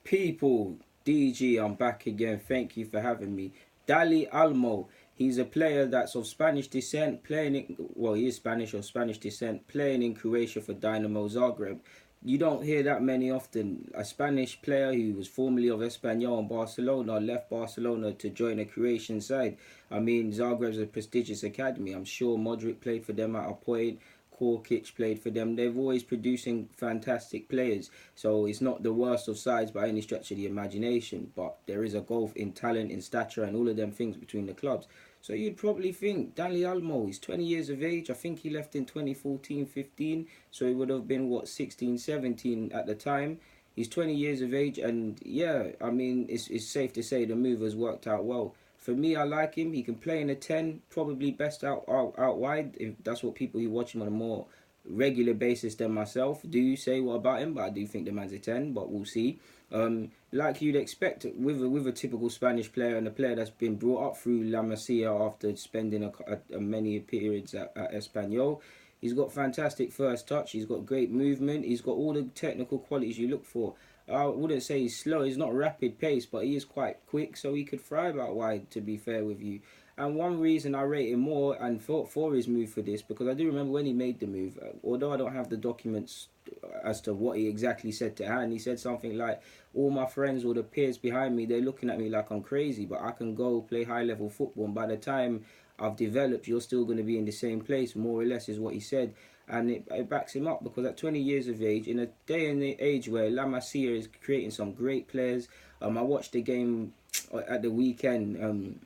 People, DG, I'm back again. Thank you for having me. Dani Olmo, he's a player that's of Spanish descent, playing in, well, he is Spanish or Spanish descent, playing in Croatia for Dinamo Zagreb. You don't hear that many often. A Spanish player who was formerly of Espanyol and Barcelona left Barcelona to join a Croatian side. I mean, Zagreb's a prestigious academy. I'm sure Modric played for them at a point. Korkic played for them. They've always producing fantastic players. So it's not the worst of sides by any stretch of the imagination. But there is a gulf in talent, in stature, and all of them things between the clubs. So you'd probably think Dani Olmo, he's 20 years of age. I think he left in 2014-15. So he would have been, what, 16, 17 at the time. He's 20 years of age. And yeah, I mean, it's safe to say the move has worked out well. For me, I like him. He can play in a 10, probably best out wide, if that's what people who watch him on a more regular basis than myself do say what about him, but I do think the man's a 10, but we'll see. Like you'd expect with a typical Spanish player and a player that's been brought up through La Masia after spending a many periods at Espanyol. He's got fantastic first touch. He's got great movement. He's got all the technical qualities you look for. I wouldn't say he's slow. He's not rapid pace, but he is quite quick, so he could thrive out wide, to be fair with you. And one reason I rate him more and for his move for this, because I do remember when he made the move, although I don't have the documents as to what he exactly said to hand, he said something like, all my friends or the peers behind me, they're looking at me like I'm crazy, but I can go play high-level football, and by the time I've developed, you're still going to be in the same place, more or less is what he said. And it backs him up, because at 20 years of age, in a day and age where La Masia is creating some great players, I watched the game at the weekend.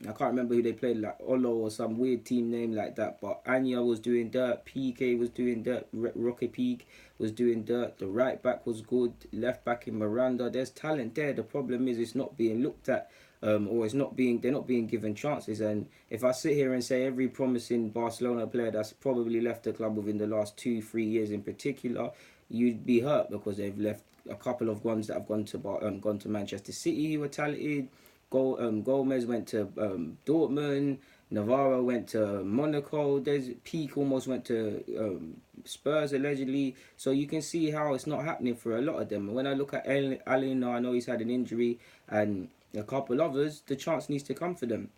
I can't remember who they played, like Olo or some weird team name like that, but Anya was doing dirt, PK was doing dirt, Rocky Peak was doing dirt, the right back was good, left back in Miranda. There's talent there. The problem is it's not being looked at, or they're not being given chances. And if I sit here and say every promising Barcelona player that's probably left the club within the last 2-3 years in particular, you'd be hurt, because they've left a couple of ones that have gone to Manchester City who were talented. Gomez went to Dortmund. Navarro went to Monaco. There's Peak almost went to Spurs allegedly. So you can see how it's not happening for a lot of them. When I look at Allen, I know he's had an injury, and a couple others, the chance needs to come for them.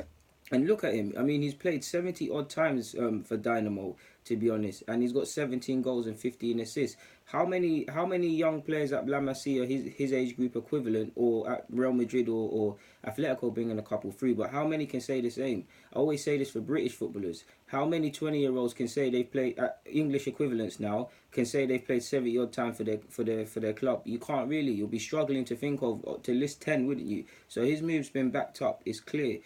And look at him. I mean, he's played 70 odd times for Dinamo, to be honest, and he's got 17 goals and 15 assists. How many young players at La Masia, his age group equivalent, or at Real Madrid or Atletico bringing a couple through? But how many can say the same? I always say this for British footballers. How many 20-year-olds can say they've played at English equivalents now? Can say they've played 70 odd times for their club? You can't really. You'll be struggling to think of to list 10, wouldn't you? So his move's been backed up. It's clear.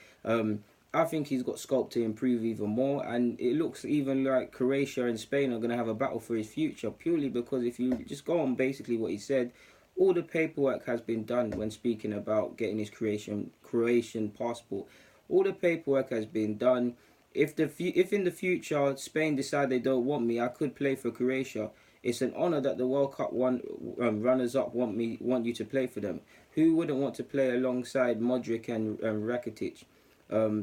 I think he's got scope to improve even more, and it looks even like Croatia and Spain are going to have a battle for his future, purely because if you just go on basically what he said, all the paperwork has been done when speaking about getting his Croatian passport. All the paperwork has been done. If in the future Spain decide they don't want me, I could play for Croatia. It's an honour that the World Cup runners-up want you to play for them. Who wouldn't want to play alongside Modric and Rakitic?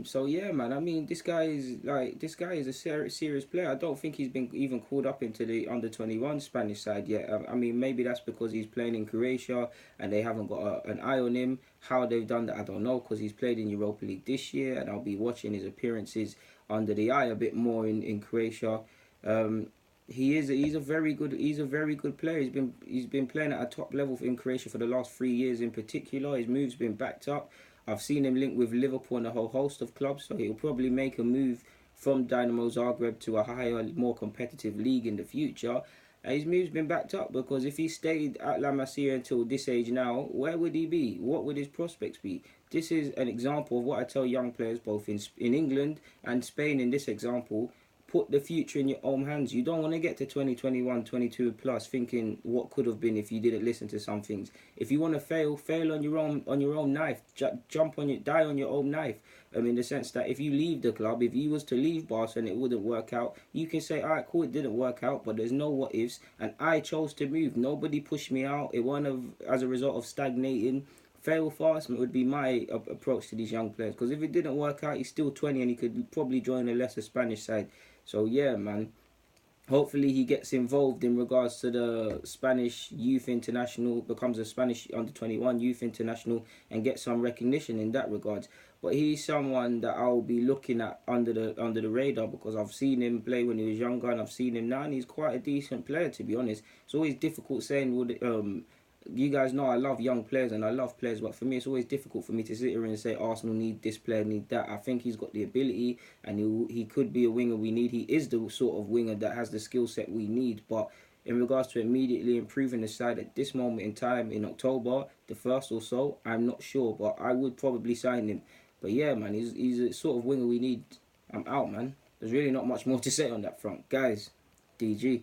So yeah, man. I mean, this guy is a serious player. I don't think he's been even called up into the under-21 Spanish side yet. I mean, maybe that's because he's playing in Croatia and they haven't got an eye on him. How they've done that, I don't know, because he's played in Europa League this year, and I'll be watching his appearances under the eye a bit more in Croatia. He's a very good player. He's been playing at a top level in Croatia for the last 3 years in particular. His move's been backed up. I've seen him linked with Liverpool and a whole host of clubs, so he'll probably make a move from Dinamo Zagreb to a higher, more competitive league in the future. And his move's been backed up, because if he stayed at La Masia until this age now, where would he be? What would his prospects be? This is an example of what I tell young players both in England and Spain in this example. Put the future in your own hands. You don't want to get to 2021, 22 plus thinking what could have been if you didn't listen to some things. If you want to fail on your own knife. Die on your own knife. In the sense that if you leave the club, if you was to leave Barca and it wouldn't work out, you can say, alright, cool, it didn't work out, but there's no what ifs, and I chose to move. Nobody pushed me out. It wasn't as a result of stagnating. Fail fast would be my approach to these young players, because if it didn't work out, he's still 20 and he could probably join a lesser Spanish side. So yeah, man, Hopefully he gets involved in regards to the Spanish youth international, becomes a Spanish under-21 youth international, and gets some recognition in that regard. But he's someone that I'll be looking at under the radar, because I've seen him play when he was younger and I've seen him now, and he's quite a decent player, to be honest. It's always difficult saying, you guys know I love young players and I love players, but for me it's always difficult for me to sit here and say Arsenal need this player, need that. I think he's got the ability, and he could be a winger we need. He is the sort of winger that has the skill set we need. But in regards to immediately improving the side at this moment in time, in October the 1st or so, I'm not sure, but I would probably sign him. But yeah, man, he's a sort of winger we need. I'm out, man. There's really not much more to say on that front, guys. DG.